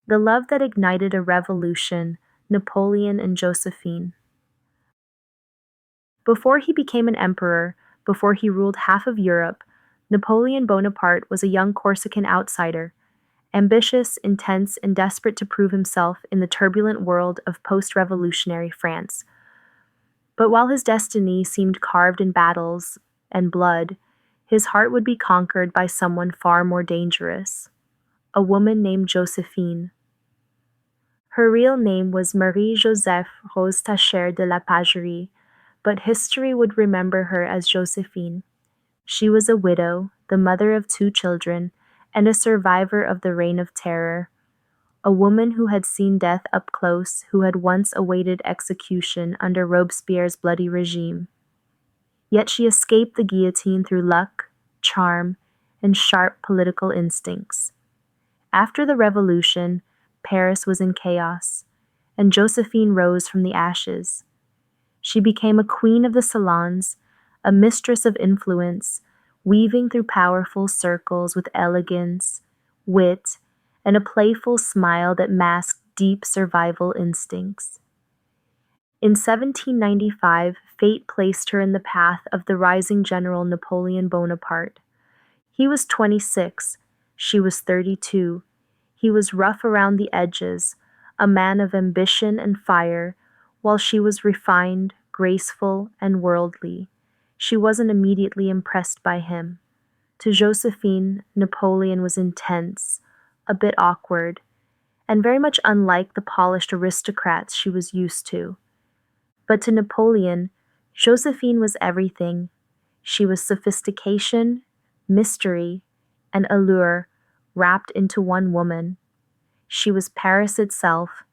The love that ignited a revolution, Napoleon and Joséphine. Before he became an emperor, before he ruled half of Europe, Napoleon Bonaparte was a young Corsican outsider, ambitious, intense, and desperate to prove himself in the turbulent world of post-revolutionary France. But while his destiny seemed carved in battles and blood, his heart would be conquered by someone far more dangerous, a woman named Joséphine. Her real name was Marie-Joseph Rose Tacher de la Pagerie, but history would remember her as Joséphine. She was a widow, the mother of 2 children, and a survivor of the Reign of Terror, a woman who had seen death up close, who had once awaited execution under Robespierre's bloody regime. Yet she escaped the guillotine through luck, charm, and sharp political instincts. After the revolution, Paris was in chaos, and Joséphine rose from the ashes. She became a queen of the salons, a mistress of influence, weaving through powerful circles with elegance, wit, and a playful smile that masked deep survival instincts. In 1795, fate placed her in the path of the rising general Napoleon Bonaparte. He was 26, she was 32. He was rough around the edges, a man of ambition and fire, while she was refined, graceful, and worldly. She wasn't immediately impressed by him. To Joséphine, Napoleon was intense, a bit awkward, and very much unlike the polished aristocrats she was used to. But to Napoleon, Joséphine was everything. She was sophistication, mystery, and allure wrapped into one woman. She was Paris itself,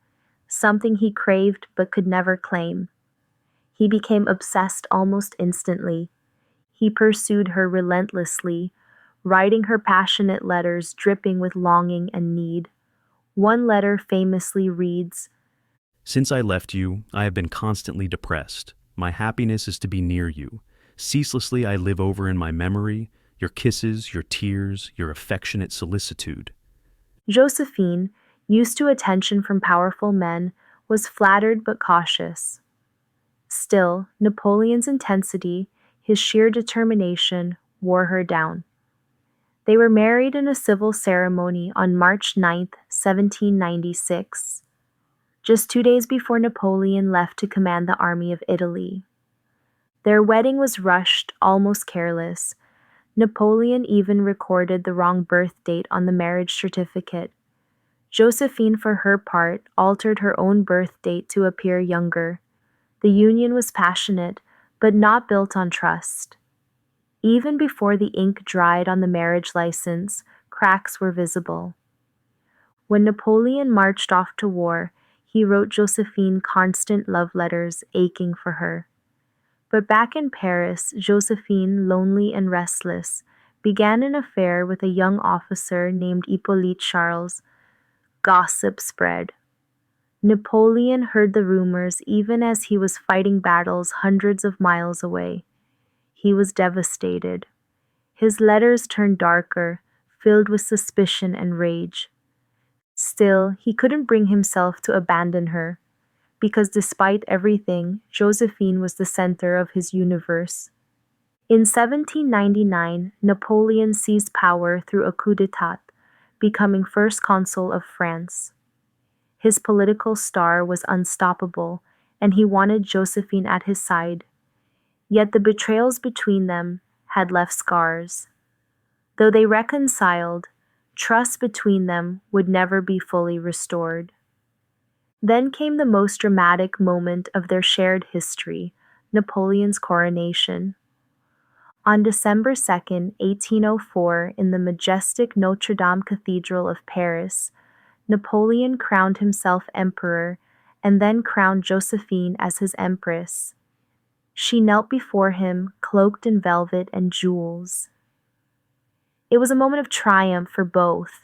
something he craved but could never claim. He became obsessed almost instantly. He pursued her relentlessly, writing her passionate letters dripping with longing and need. One letter famously reads, "Since I left you, I have been constantly depressed. My happiness is to be near you. Ceaselessly I live over in my memory, your kisses, your tears, your affectionate solicitude." Joséphine, used to attention from powerful men, was flattered but cautious. Still, Napoleon's intensity, his sheer determination, wore her down. They were married in a civil ceremony on March 9, 1796, just 2 days before Napoleon left to command the army of Italy. Their wedding was rushed, almost careless. Napoleon even recorded the wrong birth date on the marriage certificate. Joséphine, for her part, altered her own birth date to appear younger. The union was passionate, but not built on trust. Even before the ink dried on the marriage license, cracks were visible. When Napoleon marched off to war, he wrote Joséphine constant love letters, aching for her. But back in Paris, Joséphine, lonely and restless, began an affair with a young officer named Hippolyte Charles. Gossip spread. Napoleon heard the rumors even as he was fighting battles hundreds of miles away. He was devastated. His letters turned darker, filled with suspicion and rage. Still, he couldn't bring himself to abandon her, because despite everything, Joséphine was the center of his universe. In 1799, Napoleon seized power through a coup d'état, becoming first consul of France. His political star was unstoppable, and he wanted Joséphine at his side. Yet the betrayals between them had left scars. Though they reconciled, trust between them would never be fully restored. Then came the most dramatic moment of their shared history, Napoleon's coronation. On December 2, 1804, in the majestic Notre Dame Cathedral of Paris, Napoleon crowned himself emperor and then crowned Joséphine as his empress. She knelt before him, cloaked in velvet and jewels. It was a moment of triumph for both.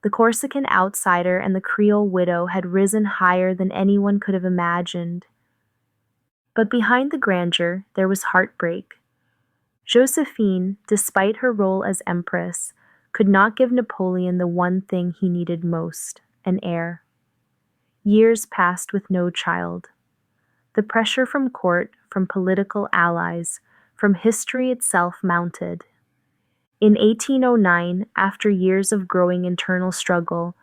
The Corsican outsider and the Creole widow had risen higher than anyone could have imagined. But behind the grandeur, there was heartbreak. Joséphine, despite her role as empress, could not give Napoleon the one thing he needed most, an heir. Years passed with no child. The pressure from court, from political allies, from history itself mounted. In 1809, after years of growing internal struggle,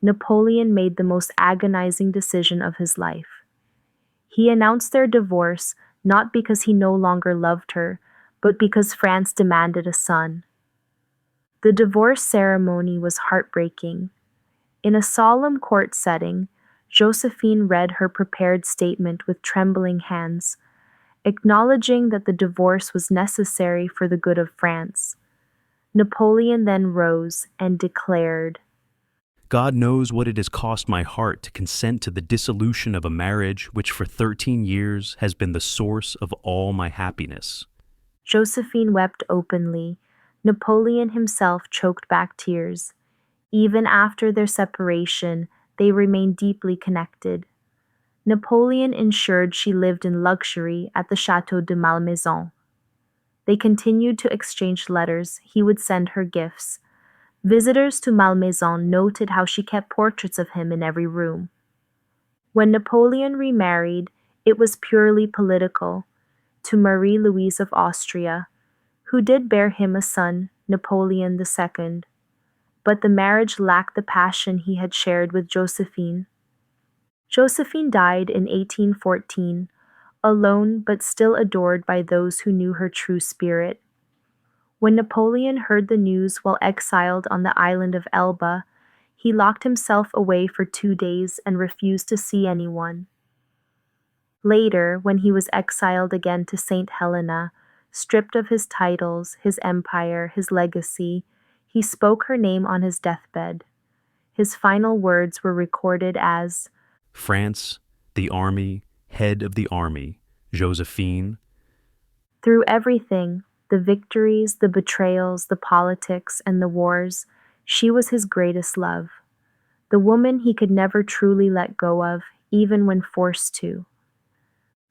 Napoleon made the most agonizing decision of his life. He announced their divorce not because he no longer loved her, but because France demanded a son. The divorce ceremony was heartbreaking. In a solemn court setting, Joséphine read her prepared statement with trembling hands, acknowledging that the divorce was necessary for the good of France. Napoleon then rose and declared, God knows what it has cost my heart to consent to the dissolution of a marriage which for 13 years has been the source of all my happiness. Joséphine wept openly. Napoleon himself choked back tears. Even after their separation, they remained deeply connected. Napoleon ensured she lived in luxury at the Château de Malmaison. They continued to exchange letters. He would send her gifts. Visitors to Malmaison noted how she kept portraits of him in every room. When Napoleon remarried, it was purely political, to Marie Louise of Austria, who did bear him a son, Napoleon II. But the marriage lacked the passion he had shared with Joséphine. Joséphine died in 1814, alone but still adored by those who knew her true spirit. When Napoleon heard the news while exiled on the island of Elba, he locked himself away for 2 days and refused to see anyone. Later, when he was exiled again to St. Helena, stripped of his titles, his empire, his legacy, he spoke her name on his deathbed. His final words were recorded as, France, the army, head of the army, Joséphine. "Through everything, the victories, the betrayals, the politics, and the wars, she was his greatest love, the woman he could never truly let go of, even when forced to."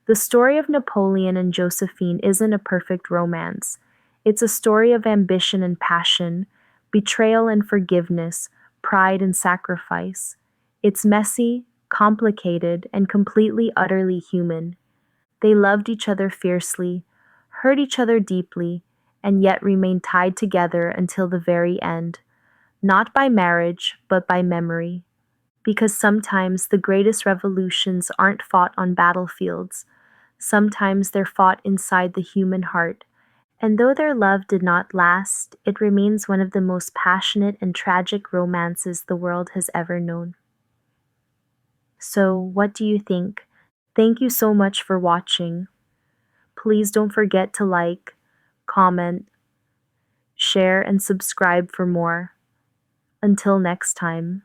The story of Napoleon and Joséphine isn't a perfect romance. It's a story of ambition and passion, betrayal and forgiveness, pride and sacrifice. It's messy, complicated, and completely, utterly human. They loved each other fiercely, hurt each other deeply, and yet remained tied together until the very end, not by marriage, but by memory. Because sometimes the greatest revolutions aren't fought on battlefields. Sometimes they're fought inside the human heart. And though their love did not last, it remains one of the most passionate and tragic romances the world has ever known. So, what do you think? Thank you so much for watching. Please don't forget to like, comment, share, and subscribe for more. Until next time.